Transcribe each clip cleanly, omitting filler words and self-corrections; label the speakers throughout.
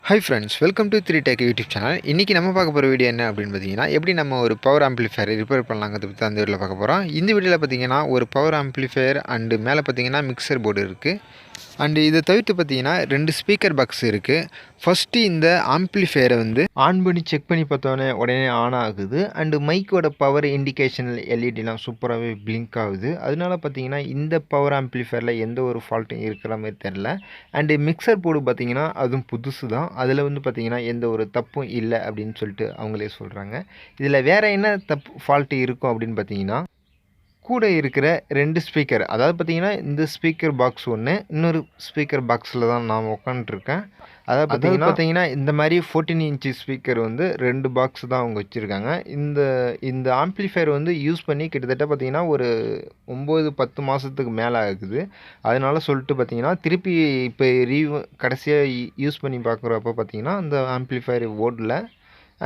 Speaker 1: Hi friends, welcome to 3Tech YouTube channel. இன்றைக்கி நம்ம பார்க்க போகிற வீடியோ என்ன அப்படின்னு பார்த்தீங்கன்னா, எப்படி நம்ம ஒரு பவர் ஆம்பிளிஃபையர் ரிப்பேர் பண்ணலாங்கிறத பற்றி அந்த வீடியோவில் பார்க்க போகிறோம். இந்த வீடியோவில் பார்த்தீங்கன்னா ஒரு பவர் ஆம்பிளிஃபையர் அண்டு மேலே பார்த்தீங்கன்னா மிக்சர் போர்டு இருக்குது. அண்டு இதை தவிர்த்து பார்த்தீங்கன்னா 2 ஸ்பீக்கர் பாக்ஸ் இருக்குது. ஃபஸ்ட்டு இந்த ஆம்பிளிஃபையரை ஆன் பண்ணி செக் பண்ணி பார்த்தோன்னே உடனே ஆன் ஆகுது. அண்டு மைக்கோட பவர் இண்டிகேஷன் எல்இடிலாம் சூப்பராகவே பிளிங்க் ஆகுது. அதனால பார்த்தீங்கன்னா இந்த பவர் ஆம்பிளிஃபையரில் எந்த ஒரு ஃபால்ட்டும் இருக்கிற மாதிரி தெரில. அண்டு மிக்சர் போர்டு பார்த்தீங்கன்னா அதுவும் புதுசு தான். அதில் பார்த்தீங்கன்னா எந்த ஒரு தப்பும் இல்லை அப்படின்னு சொல்லிட்டு அவங்களே சொல்கிறாங்க. இதில் வேறு என்ன ஃபால்ட்டு இருக்கும் அப்படின்னு பார்த்தீங்கன்னா, கூட இருக்கிற 2 ஸ்பீக்கர், அதாவது பார்த்தீங்கன்னா இந்த ஸ்பீக்கர் பாக்ஸ் ஒன்று, இன்னொரு ஸ்பீக்கர் பாக்ஸில் தான் நான் உட்காந்துட்ருக்கேன். அதாவது பார்த்தீங்கன்னா இந்த மாதிரி 14 இன்ச்சு ஸ்பீக்கர் 2 பாக்ஸ் தான் அவங்க வச்சுருக்காங்க. இந்த ஆம்பிளிஃபையர் யூஸ் பண்ணி கிட்டத்தட்ட பார்த்தீங்கன்னா ஒரு 9-10 மாதத்துக்கு மேலே ஆகுது. அதனால சொல்லிட்டு பார்த்தீங்கன்னா திருப்பி இப்போ கடைசியாக யூஸ் பண்ணி பார்க்குறப்ப பார்த்தீங்கன்னா அந்த ஆம்பிளிஃபையர் ஓடல.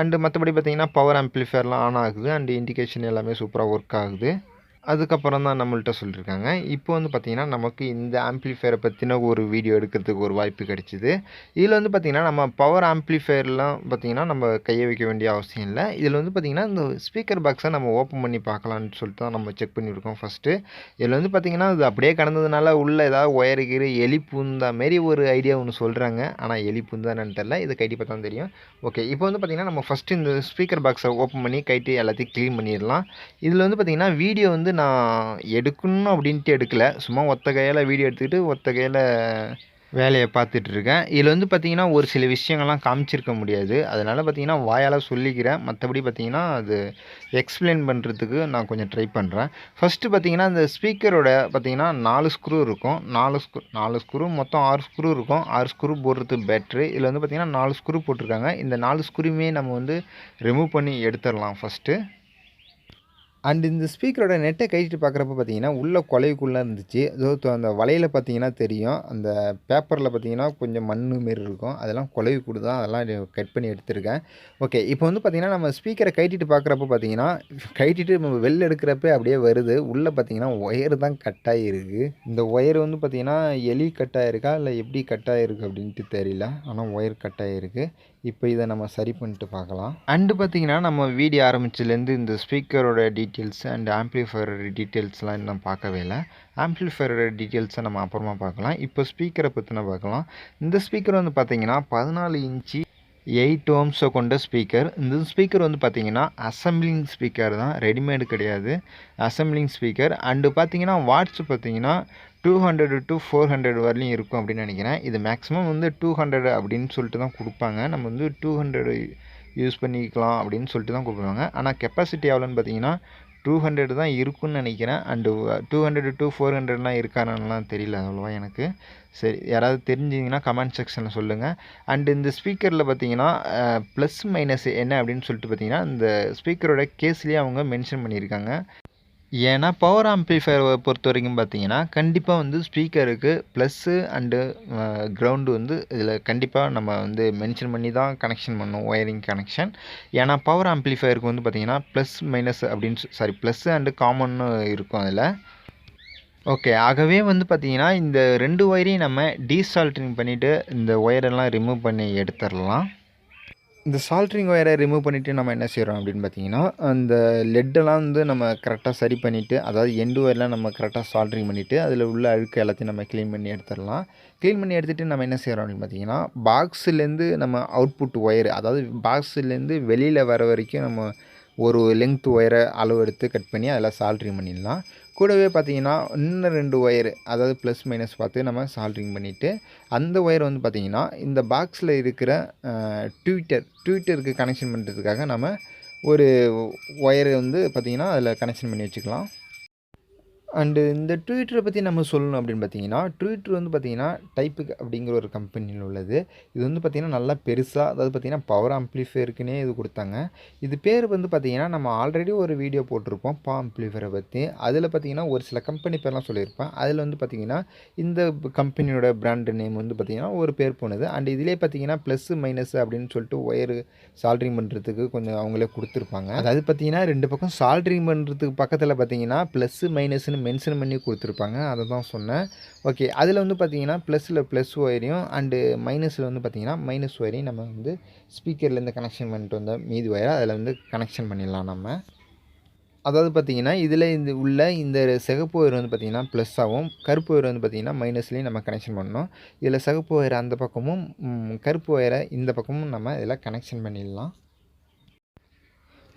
Speaker 1: அண்டு மற்றபடி பார்த்தீங்கன்னா பவர் ஆம்பிளிஃபையர்லாம் ஆன் ஆகுது. அண்டு இண்டிகேஷன் எல்லாமே சூப்பராக ஒர்க் ஆகுது. அதுக்கப்புறம் தான் நம்மள்ட்ட சொல்லியிருக்காங்க. இப்போ பார்த்தீங்கன்னா நமக்கு இந்த ஆம்பிளிஃபையரை பற்றின ஒரு வீடியோ எடுக்கிறதுக்கு ஒரு வாய்ப்பு கிடைச்சிது. இதில் பார்த்தீங்கன்னா நம்ம பவர் ஆம்பிளிஃபையர்லாம் பார்த்தீங்கன்னா நம்ம கையை வைக்க வேண்டிய அவசியம் இல்லை. இதில் பார்த்தீங்கன்னா இந்த ஸ்பீக்கர் பாக்ஸை நம்ம ஓப்பன் பண்ணி பார்க்கலான்னு சொல்லிட்டு தான் நம்ம செக் பண்ணியிருக்கோம் ஃபஸ்ட்டு. இதில் பார்த்தீங்கன்னா இது அப்படியே கடந்ததுனால உள்ளே ஏதாவது ஒயர் கீறு எலி பூந்தா மாரி ஒரு ஐடியா ஒன்று சொல்கிறாங்க. ஆனால் எலி பூந்தானு தெரில, இதை கைட்டி பார்த்தா தான் தெரியும். ஓகே, இப்போ பார்த்தீங்கன்னா நம்ம ஃபஸ்ட்டு இந்த ஸ்பீக்கர் பாக்ஸை ஓப்பன் பண்ணி கைட்டி எல்லாத்தையும் க்ளீன் பண்ணிடலாம். இதில் பார்த்தீங்கன்னா வீடியோ நான் எடுக்கணும் அப்படின்ட்டு எடுக்கலை. சும்மா ஒத்த கையால் வீடியோ எடுத்துக்கிட்டு ஒத்த கையில் வேலையை பார்த்துட்ருக்கேன். இதில் பார்த்தீங்கன்னா ஒரு சில விஷயங்கள்லாம் காமிச்சிருக்க முடியாது. அதனால் பார்த்தீங்கன்னா வாயால் சொல்லிக்கிறேன். மற்றபடி பார்த்தீங்கன்னா அது எக்ஸ்பிளைன் பண்ணுறதுக்கு நான் கொஞ்சம் ட்ரை பண்ணுறேன். ஃபஸ்ட்டு பார்த்தீங்கன்னா இந்த ஸ்பீக்கரோட பார்த்தீங்கன்னா 4 ஸ்க்ரூ இருக்கும். 4 ஸ்க்ரூ மொத்தம் 6 ஸ்க்ரூ இருக்கும். 6 ஸ்க்ரூ போடுறது பெட்ரு. இதில் பார்த்தீங்கன்னா 4 ஸ்க்ரூ போட்டிருக்காங்க. இந்த 4 ஸ்க்ரூமே நம்ம ரிமூவ் பண்ணி எடுத்துடலாம் ஃபஸ்ட்டு. அண்ட் இந்த ஸ்பீக்கரோட நெட்டை கழிச்சிட்டு பார்க்குறப்ப பார்த்தீங்கன்னா உள்ளே குலைவுக்குள்ளே இருந்துச்சு. அந்த வலையில் பார்த்தீங்கன்னா தெரியும். அந்த பேப்பரில் பார்த்தீங்கன்னா கொஞ்சம் மண் மாரி இருக்கும். அதெல்லாம் குலைவு கூட தான், அதெல்லாம் கட் பண்ணி எடுத்திருக்கேன். ஓகே, இப்போ பார்த்தீங்கன்னா நம்ம ஸ்பீக்கரை கழட்டிட்டு பார்க்குறப்ப பார்த்தீங்கன்னா கழட்டிட்டு நம்ம வெளில எடுக்கிறப்ப அப்படியே வருது. உள்ளே பார்த்தீங்கன்னா ஒயர் தான் கட் ஆகிருக்கு. இந்த ஒயர் பார்த்தீங்கன்னா எலி கட் ஆகிருக்கா இல்லை எப்படி கட் ஆகிருக்கு அப்படின்ட்டு தெரியல. ஆனால் ஒயர் கட் ஆகிருக்கு. இப்போ இதை நம்ம சரி பண்ணிட்டு பார்க்கலாம். அண்டு பார்த்தீங்கன்னா நம்ம வீடியோ ஆரம்பிச்சதுலேருந்து இந்த ஸ்பீக்கரோட டீட்டெயில்ஸ் அண்ட் ஆம்பிளிஃபையரோட டீட்டெயில்ஸ்லாம் இன்னும் பார்க்கவே இல்லை. ஆம்பிளிஃபையரோட டீட்டெயில்ஸை நம்ம அப்புறமா பார்க்கலாம். இப்போ ஸ்பீக்கரை பற்றின பார்க்கலாம். இந்த ஸ்பீக்கர் பார்த்தீங்கன்னா 14 இன்ச்சு 8 ஓம்ஸை கொண்ட ஸ்பீக்கர். இந்த ஸ்பீக்கர் பார்த்தீங்கன்னா அசம்பிளிங் ஸ்பீக்கர் தான், ரெடிமேடு கிடையாது. Assembling speaker. அண்டு பார்த்தீங்கன்னா வாட்ஸ் பார்த்தீங்கன்னா 200 to 400 வரலையும் இருக்கும் அப்படின்னு நினைக்கிறேன். இது மேக்ஸிமம் 200 அப்படின்னு சொல்லிட்டு தான் கொடுப்பாங்க. நம்ம 200 யூஸ் பண்ணிக்கலாம் அப்படின்னு சொல்லிட்டு தான் கொடுப்பாங்க. ஆனால் கெப்பாசிட்டி எவ்வளோன்னு பார்த்தீங்கன்னா 200 தான் இருக்குன்னு நினைக்கிறேன். அண்டு 200 to 400லாம் இருக்கானாலாம் தெரியல அவ்வளோவா எனக்கு. சரி, யாராவது தெரிஞ்சிங்கன்னா கமெண்ட் செக்ஷனில் சொல்லுங்கள். அண்டு இந்த ஸ்பீக்கரில் பார்த்தீங்கன்னா ப்ளஸ் மைனஸ் என்ன அப்படின்னு சொல்லிட்டு பார்த்தீங்கன்னா இந்த ஸ்பீக்கரோட கேஸ்லேயே அவங்க மென்ஷன் பண்ணியிருக்காங்க. ஏன்னா பவர் ஆம்பிளிஃபையரை பொறுத்த வரைக்கும் பார்த்தீங்கன்னா கண்டிப்பாக ஸ்பீக்கருக்கு ப்ளஸ்ஸு அண்டு கிரவுண்டு இதில் கண்டிப்பாக நம்ம மென்ஷன் பண்ணி தான் கனெக்ஷன் பண்ணணும், ஒயரிங் கனெக்ஷன். ஏன்னா பவர் ஆம்பிளிஃபையருக்கு பார்த்தீங்கன்னா ப்ளஸ் மைனஸ் அப்படின்னு ப்ளஸ்ஸு அண்டு காமன்னு இருக்கும் அதில். ஓகே, ஆகவே பார்த்தீங்கன்னா இந்த 2 ஒயரையும் நம்ம டீசால்ட்ரிங் பண்ணிவிட்டு இந்த ஒயரெல்லாம் ரிமூவ் பண்ணி எடுத்துடலாம். இந்த சால்ட்ரிங் ஒயரை ரிமூவ் பண்ணிவிட்டு நம்ம என்ன செய்கிறோம் அப்படின்னு பார்த்தீங்கன்னா, அந்த லெட்டெல்லாம் நம்ம கரெக்டாக சரி பண்ணிவிட்டு, அதாவது எண்டு ஒயர்லாம் நம்ம கரெக்டாக சால்ட்ரிங் பண்ணிவிட்டு அதில் உள்ள அழுக்கு எல்லாத்தையும் நம்ம க்ளீன் பண்ணி எடுத்துடலாம். க்ளீன் பண்ணி எடுத்துகிட்டு நம்ம என்ன செய்கிறோம் அப்படின்னு பார்த்தீங்கன்னா, பாக்ஸுலேருந்து நம்ம அவுட்புட் ஒயரு, அதாவது பாக்ஸுலேருந்து வெளியில் வர வரைக்கும் நம்ம ஒரு லெங்க்த் ஒயரை அளவு எடுத்து கட் பண்ணி அதில் சால்ட்ரிங் பண்ணிடலாம். கூடவே பார்த்தீங்கன்னா இன்னும் 2 ஒயரு, அதாவது ப்ளஸ் மைனஸ் பார்த்து நம்ம சால்ட்ரிங் பண்ணிவிட்டு அந்த ஒயர் பார்த்தீங்கன்னா இந்த பாக்ஸில் இருக்கிற ட்விட்டருக்கு கனெக்ஷன் பண்ணுறதுக்காக நம்ம ஒரு ஒயரை பார்த்திங்கன்னா அதில் கனெக்ஷன் பண்ணி வச்சுக்கலாம். அண்டு இந்த ட்விட்டரை பற்றி நம்ம சொல்லணும் அப்படின்னு பார்த்தீங்கன்னா, ட்விட்டர் பார்த்தீங்கன்னா டைப்புக்கு அப்படிங்கிற ஒரு கம்பெனியில் உள்ளது. இது பார்த்தீங்கன்னா நல்லா பெருசாக, அதாவது பார்த்தீங்கன்னா பவர் ஆம்பிளிஃபையருக்குன்னே இது கொடுத்தாங்க. இது பேர் பார்த்தீங்கன்னா நம்ம ஆல்ரெடி ஒரு வீடியோ போட்டிருப்போம் பவர் ஆம்பிளிஃபையரை பற்றி. அதில் பார்த்தீங்கன்னா ஒரு சில கம்பெனி பேர்லாம் சொல்லியிருப்பேன். அதில் பார்த்தீங்கன்னா இந்த கம்பெனியோட பிராண்டு நேம் பார்த்தீங்கன்னா ஒரு பேர் போனது. அண்ட் இதிலே பார்த்தீங்கன்னா ப்ளஸ்ஸு மைனஸ் அப்படின்னு சொல்லிட்டு ஒயரு சால்ட்ரிங் பண்ணுறதுக்கு கொஞ்சம் அவங்களே கொடுத்துருப்பாங்க. அதாவது பார்த்தீங்கன்னா 2 பக்கம் சால்ட்ரிங் பண்ணுறதுக்கு பக்கத்தில் பார்த்தீங்கன்னா ப்ளஸ்ஸு மைனஸ்னு மென்ஷன் பண்ணி கொடுத்துருப்பாங்க. அதை தான் சொன்னேன். ஓகே, அதில் வந்து பார்த்திங்கன்னா ப்ளஸில் ப்ளஸ் ஒயரையும் அண்டு மைனஸில் வந்து பார்த்திங்கன்னா மைனஸ் ஒயரையும் நம்ம வந்து ஸ்பீக்கர்லேருந்து கனெக்ஷன் பண்ணிட்டு வந்த மீதி ஒயரை அதில் வந்து கனெக்ஷன் பண்ணிடலாம் நம்ம. அதாவது பார்த்திங்கன்னா இதில் இந்த சிகப்பு ஒயர் வந்து பார்த்திங்கன்னா ப்ளஸ்ஸாகவும் கருப்பு ஒயர் வந்து பார்த்திங்கன்னா மைனஸ்லேயும் நம்ம கனெக்ஷன் பண்ணணும். இதில் சிகப்பு ஒயரை அந்த பக்கமும் கருப்பு ஒயரை இந்த பக்கமும் நம்ம இதில் கனெக்ஷன் பண்ணிடலாம்.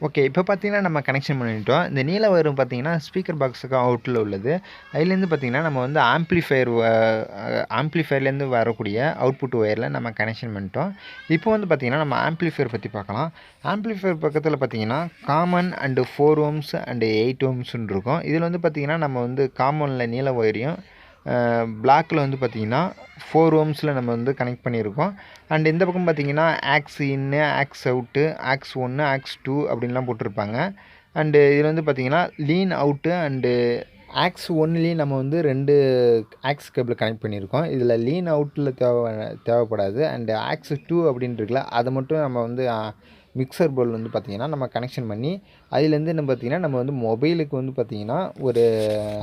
Speaker 1: ஓகே, இப்போ பார்த்தீங்கன்னா நம்ம கனெக்ஷன் பண்ணிட்டோம். இந்த நீல ஒயரும் பார்த்தீங்கன்னா ஸ்பீக்கர் பாக்ஸுக்கு அவுட்டில் உள்ளது. அதுலேருந்து பார்த்தீங்கன்னா நம்ம வந்து ஆம்ப்ளிஃபயர்லேருந்து வரக்கூடிய அவுட்புட் ஒயரில் நம்ம கனெக்ஷன் பண்ணிட்டோம். இப்போ வந்து பார்த்திங்கன்னா நம்ம ஆம்ப்ளிஃபயர் பற்றி பார்க்கலாம். ஆம்ப்ளிஃபயர் பக்கத்தில் பார்த்தீங்கன்னா காமன் அண்டு 4 ohms அண்டு 8 ohmsன்னு இருக்கும். இதில் வந்து பார்த்திங்கன்னா நம்ம வந்து காமனில் நீல ஒயரையும் பிளாக்கில் வந்து பார்த்திங்கன்னா 4 ohmஸில் நம்ம வந்து கனெக்ட் பண்ணியிருக்கோம். அண்ட் இந்த பக்கம் பார்த்திங்கன்னா ஆக்ஸ் இன்னு, ஆக்ஸ் அவுட்டு, ஆக்ஸ் 1, ஆக்ஸ் 2 அப்படின்லாம் போட்டிருப்பாங்க. அண்டு இதில் வந்து பார்த்திங்கன்னா லீன் அவுட்டு அண்டு ஆக்ஸ் 1லேயும் நம்ம வந்து 2 ஆக்ஸ் கேபிள் கனெக்ட் பண்ணியிருக்கோம். இதில் லீன் அவுட்டில் தேவைப்படாது. அண்டு ஆக்ஸ் 2 அப்படின்னு இருக்குல்ல, அதை மட்டும் நம்ம வந்து மிக்சர் போர்டு வந்து பார்த்திங்கன்னா நம்ம கனெக்ஷன் பண்ணி அதுலேருந்து நம்ம பார்த்திங்கன்னா நம்ம வந்து மொபைலுக்கு வந்து பார்த்திங்கன்னா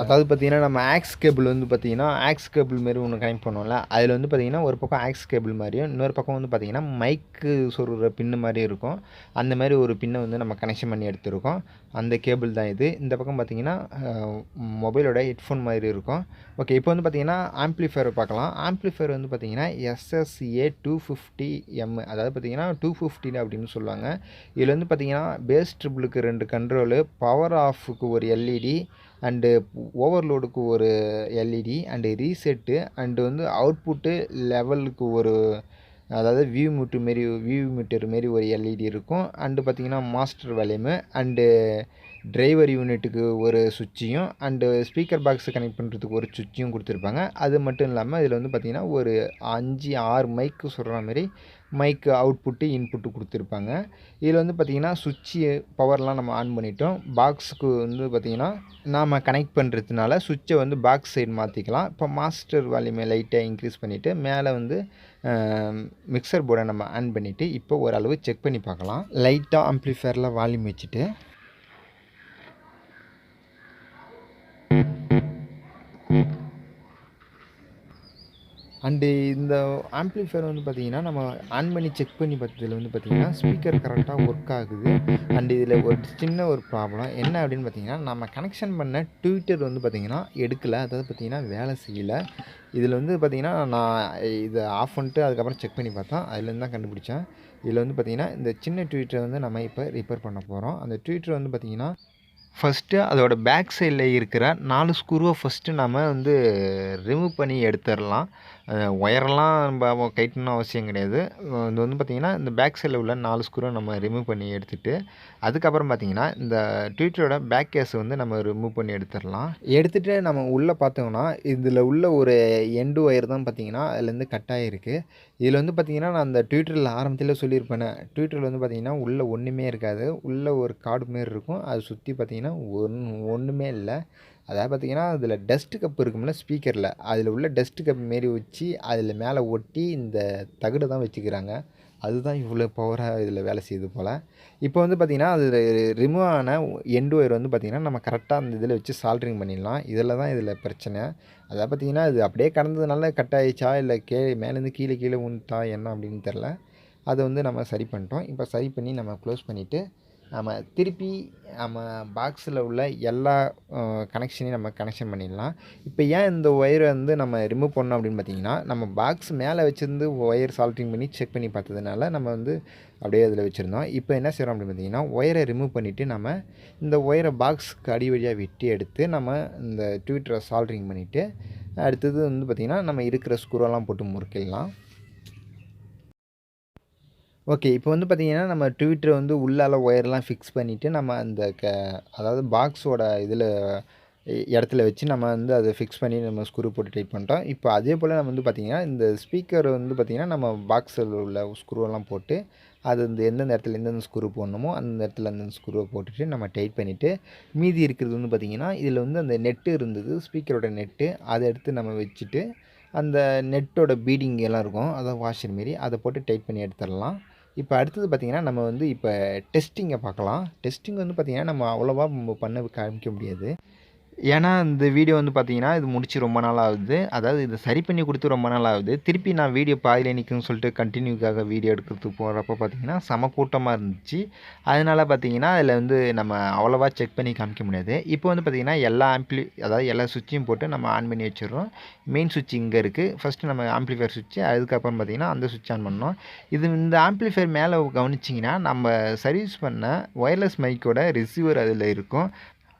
Speaker 1: அதாவது பார்த்திங்கன்னா நம்ம ஆக்ஸ் கேபிள் வந்து பார்த்திங்கன்னா ஆக்ஸ் கேபிள் மாரி ஒன்று கனெக்ட் பண்ணுவோம்ல, அதில் வந்து பார்த்திங்கன்னா ஒரு பக்கம் ஆக்ஸ் கேபிள் மாதிரியும் இன்னொரு பக்கம் வந்து பார்த்திங்கன்னா மைக்கு சொருகிற பின்னு மாதிரி இருக்கும். அந்த மாதிரி ஒரு பின்னை வந்து நம்ம கனெக்ஷன் பண்ணி எடுத்துருக்கோம். அந்த கேபிள் தான் இது. இந்த பக்கம் பார்த்திங்கன்னா மொபைலோட ஹெட்ஃபோன் மாதிரி இருக்கும். ஓகே, இப்போ வந்து பார்த்திங்கன்னா ஆம்ப்ளிஃபயர் பார்க்கலாம். ஆம்ப்ளிஃபயர் வந்து பார்த்திங்கன்னா SSA 250M, அதாவது பார்த்திங்கன்னா 250 அப்படின்னு சொல்லுவாங்க. இதில் வந்து பார்த்திங்கன்னா பேஸ் ட்ரிபிளுக்கு 2 கண்ட்ரோலு, பவர் ஆஃபுக்கு ஒரு எல்இடி அண்டு ஓவர்லோடுக்கு ஒரு எல்இடி அண்டு ரீசெட்டு அண்டு வந்து அவுட்புட்டு லெவலுக்கு ஒரு, அதாவது வியூ மீட்டர் மாரி ஒரு எல்இடி இருக்கும். அண்டு பார்த்திங்கன்னா மாஸ்டர் வால்யூமு அண்டு டிரைவர் யூனிட்டுக்கு ஒரு சுவிட்சையும் அண்டு ஸ்பீக்கர் பாக்ஸை கனெக்ட் பண்ணுறதுக்கு ஒரு சுவிட்சையும் கொடுத்துருப்பாங்க. அது மட்டும் இல்லாமல் இதில் வந்து பார்த்திங்கன்னா ஒரு 5-6 மைக்கு சொல்கிற மாதிரி மைக்கு அவுட்புட்டு இன்புட்டு கொடுத்துருப்பாங்க. இதில் வந்து பார்த்திங்கன்னா சுவிட்சு பவர்லாம் நம்ம ஆன் பண்ணிட்டோம். பாக்ஸுக்கு வந்து பார்த்திங்கன்னா நாம் கனெக்ட் பண்ணுறதுனால சுவிட்சை வந்து பாக்ஸ் சைடு மாற்றிக்கலாம். இப்போ மாஸ்டர் வால்யூமை லைட்டாக இன்க்ரீஸ் பண்ணிவிட்டு மேலே வந்து மிக்சர் போர்டை நம்ம ஆன் பண்ணிவிட்டு இப்போ ஓரளவு செக் பண்ணி பார்க்கலாம். லைட்டாக ஆம்ப்ளிஃபயரில் வால்யூம் வச்சுட்டு அண்டு இந்த ஆம்ப்ளிஃபயர் வந்து பார்த்திங்கன்னா நம்ம ஆன் பண்ணி செக் பண்ணி பார்த்ததில் வந்து பார்த்திங்கன்னா ஸ்பீக்கர் கரெக்டாக ஒர்க் ஆகுது. அண்டு இதில் ஒரு சின்ன ஒரு ப்ராப்ளம் என்ன அப்படின்னு பார்த்திங்கன்னா நம்ம கனெக்ஷன் பண்ண ட்விட்டர் வந்து பார்த்திங்கன்னா எடுக்கலை, அதாவது பார்த்திங்கன்னா வேலை செய்யலை. இதில் வந்து பார்த்திங்கன்னா நான் இதை ஆஃப் பண்ணிட்டு அதுக்கப்புறம் செக் பண்ணி பார்த்தேன். அதுலேருந்து தான் கண்டுபிடிச்சேன். இதில் வந்து பார்த்திங்கன்னா இந்த சின்ன ட்விட்டரை வந்து நம்ம இப்போ ரிப்பேர் பண்ண போகிறோம். அந்த ட்விட்டர் வந்து பார்த்திங்கன்னா ஃபஸ்ட்டு அதோட பேக் சைடில் இருக்கிற 4 ஸ்க்ரூவை ஃபஸ்ட்டு நம்ம வந்து ரிமூவ் பண்ணி எடுத்துடலாம். ஒயரெல்லாம் நம்ம கைட்டணும்னு அவசியம் கிடையாது. இது வந்து பார்த்திங்கன்னா இந்த பேக் சைடில் உள்ள 4 ஸ்க்ரூவை நம்ம ரிமூவ் பண்ணி எடுத்துகிட்டு அதுக்கப்புறம் பார்த்திங்கன்னா இந்த ட்விட்டரோட பேக் கேஸை வந்து நம்ம ரிமூவ் பண்ணி எடுத்துடலாம். எடுத்துகிட்டு நம்ம உள்ளே பார்த்தோம்னா இதில் உள்ள ஒரு எண்டு ஒயர் தான் பார்த்திங்கன்னா அதுலேருந்து கட் ஆகிருக்கு. இதில் வந்து பார்த்திங்கன்னா நான் அந்த ட்விட்டரில் ஆரம்பத்தில் சொல்லியிருப்பேனே, ட்விட்டரில் வந்து பார்த்திங்கன்னா உள்ளே ஒன்றுமே இருக்காது. உள்ளே ஒரு கார்டு மாரி இருக்கும். அதை சுற்றி பார்த்திங்கன்னா ஒன்றுமே இல்லை. அதாவது பார்த்திங்கன்னா அதில் டஸ்ட்டு கப் இருக்கும்ல ஸ்பீக்கரில், அதில் உள்ள டஸ்ட்டு கப் மாரி வச்சு அதில் மேலே ஒட்டி இந்த தகடு தான் வச்சுக்கிறாங்க. அதுதான் இவ்வளோ பவராக இதில் வேலை செய்யுது போல். இப்போ வந்து பார்த்திங்கன்னா அது ரிமூவ் ஆன எண்டு ஒயர் வந்து பார்த்திங்கன்னா நம்ம கரெக்டாக அந்த இதில் வச்சு சால்ட்ரிங் பண்ணிடலாம். இதில் தான் இதில் பிரச்சனை. அதாவது பார்த்திங்கன்னா அது அப்படியே கடந்ததுனால கட் ஆகிடுச்சா இல்லை மேலேருந்து கீழே விழுந்துட்டா என்ன அப்படின்னு தெரில. அதை வந்து நம்ம சரி பண்ணிட்டோம். இப்போ சரி பண்ணி நம்ம க்ளோஸ் பண்ணிவிட்டு நம்ம திருப்பி நம்ம பாக்ஸில் உள்ள எல்லா கனெக்ஷனையும் நம்ம கனெக்ஷன் பண்ணிடலாம். இப்போ ஏன் இந்த ஒயரை வந்து நம்ம ரிமூவ் பண்ணோம் அப்படின்னு பார்த்திங்கன்னா நம்ம பாக்ஸ் மேலே வச்சுருந்து ஒயர் சால்ட்ரிங் பண்ணி செக் பண்ணி பார்த்ததுனால நம்ம வந்து அப்படியே அதில் வச்சுருந்தோம். இப்போ என்ன செய்கிறோம் அப்படின்னு பார்த்திங்கன்னா ஒயரை ரிமூவ் பண்ணிவிட்டு நம்ம இந்த ஒயரை பாக்ஸுக்கு அடி வழியாக வெட்டி எடுத்து நம்ம இந்த ட்விட்டரை சால்ட்ரிங் பண்ணிவிட்டு அடுத்தது வந்து பார்த்திங்கன்னா நம்ம இருக்கிற ஸ்க்ரூவெல்லாம் போட்டு முறுக்கிடலாம். ஓகே, இப்போ வந்து பார்த்திங்கன்னா நம்ம ட்விட்டரை வந்து உள்ளால ஒயர்லாம் ஃபிக்ஸ் பண்ணிவிட்டு நம்ம அந்த அதாவது பாக்ஸோட இதில் இடத்துல வச்சு நம்ம வந்து அதை ஃபிக்ஸ் பண்ணி நம்ம ஸ்க்ரூ போட்டு டைட் பண்ணிட்டோம். இப்போ அதே போல் நம்ம வந்து பார்த்திங்கன்னா இந்த ஸ்பீக்கர் வந்து பார்த்திங்கன்னா நம்ம பாக்ஸில் உள்ள ஸ்க்ரூவெல்லாம் போட்டு அது வந்து எந்தெந்த இடத்துல எந்தெந்த ஸ்க்ரூ போடணுமோ அந்த இடத்துல அந்தந்த ஸ்க்ரூவை போட்டுட்டு நம்ம டைட் பண்ணிவிட்டு மீதி இருக்கிறது வந்து பார்த்திங்கன்னா இதில் வந்து அந்த நெட்டு இருந்தது, ஸ்பீக்கரோட நெட்டு, அதை எடுத்து நம்ம வச்சுட்டு அந்த நெட்டோட பீடிங் எல்லாம் இருக்கும், அதான் வாஷர் மாரி, அதை போட்டு டைட் பண்ணி எடுத்துடலாம். இப்போ அடுத்தது பார்த்திங்கன்னா நம்ம வந்து இப்போ டெஸ்டிங்கை பார்க்கலாம். டெஸ்டிங் வந்து பார்த்திங்கன்னா நம்ம அவ்வளோவா பண்ண காமிக்க முடியாது. ஏன்னா இந்த வீடியோ வந்து பார்த்தீங்கன்னா, இது முடிச்சு ரொம்ப நாள் ஆகுது. அதாவது இத சரி பண்ணி குடுத்து ரொம்ப நாள் ஆகுது. திருப்பி நான் வீடியோ பாதியிலே நிக்குதுன்னு சொல்லிட்டு கன்டின்யூக்காக வீடியோ எடுக்கிறதுக்கு போறப்போ பார்த்தீங்கன்னா, செம கூட்டமா இருந்துச்சு. அதனால பார்த்தீங்கன்னா, அதில வந்து நம்ம அவ்வளவா செக் பண்ணி காமிக்க முடியாது. இப்போ வந்து பார்த்தீங்கன்னா, அதாவது எல்லா சுவிட்சையும் போட்டு நம்ம ஆன் பண்ணி வச்சுடுறோம். மெயின் சுவிட்ச் இங்க இருக்கு. ஃபர்ஸ்ட்டு நம்ம ஆம்பிளிஃபையர் சுவிட்ச், அதுக்கப்புறம் பார்த்தீங்கன்னா, அந்த சுவிட்ச் ஆன் பண்ணணும். இந்த ஆம்பிளிஃபையர் மேல கவனிச்சீங்கன்னா, நம்ம சர்வீஸ் பண்ண ஒயர்லெஸ் மைக்கோட ரிசீவர் அதில இருக்கும்.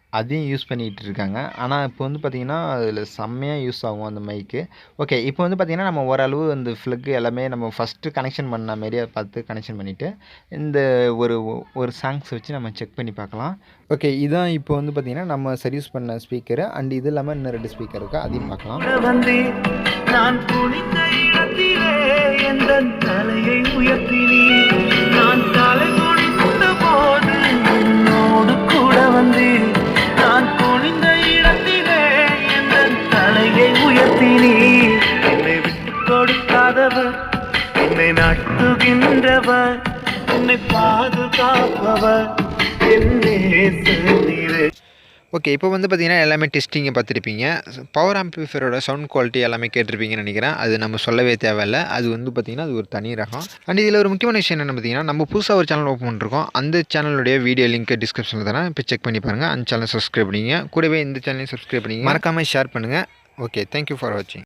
Speaker 1: அதையும் யூஸ் பண்ணிகிட்டு இருக்காங்க. ஆனா, இப்போ வந்து பார்த்தீங்கன்னா, அதில செம்மையா யூஸ் ஆகும் அந்த மைக்கு. ஓகே. இப்போ வந்து பார்த்தீங்கன்னா, நம்ம ஓரளவு இந்த ஃப்ளக் எல்லாமே நம்ம ஃபஸ்ட்டு கனெக்ஷன் பண்ண மாரியே பார்த்து கனெக்ஷன் பண்ணிட்டு, இந்த ஒரு ஒரு சாங்ஸ் வச்சு நம்ம செக் பண்ணி பார்க்கலாம். ஓகே. இதான் இப்போ வந்து பார்த்தீங்கன்னா, நம்ம சர்வீஸ் பண்ண ஸ்பீக்கரு அண்ட் இது இல்லாம இன்னும் 2 ஸ்பீக்கர் இருக்கு. அதையும் பார்க்கலாம். நான் குனிந்த இடத்திலே எந்தன் தலையை உயர்த்தினீ நான் தலை குனிந்த போது என்னோடு கூட வந்து நான் குனிந்த இடத்திலே எந்தன் தலையை உயர்த்தினீ என்னை விட்டு கொடுக்காதவர் என்னை நட்டுகின்றவர் என்னை பாதுகாப்பவர் என்னே நீரே. ஓகே. இப்போ வந்து பார்த்தீங்கன்னா, எல்லாமே டெஸ்டிங்கை பார்த்துருப்பீங்க. பவர் ஆம்பிளிஃபையரோட சவுண்ட் குவாலிட்டி எல்லாமே கேட்டிருப்பீங்கன்னு நினைக்கிறேன். அது நம்ம சொல்லவே தேவையில்ல. அது வந்து பார்த்தீங்கன்னா, அது ஒரு தனி ரகம். அண்ட் இதில் ஒரு முக்கியமான விஷயம் என்னென்னு பார்த்தீங்கன்னா, நம்ம புதுசாக ஒரு சேனல் ஓப்பன் பண்ணிருக்கோம். அந்த சேனலுடைய வீடியோ லிங்க் டிஸ்கிரிப்ஷனில் தரேன். இப்போ செக் பண்ணி பாருங்கள். அந்த சேனலை சப்ஸ்கிரைப் பண்ணிங்க. கூடவே இந்த சேனலையும் சப்ஸ்கிரைப் பண்ணிங்க. மறக்காமல் ஷேர் பண்ணுங்கள். ஓகே. தேங்க்யூ ஃபார் வாட்சிங்.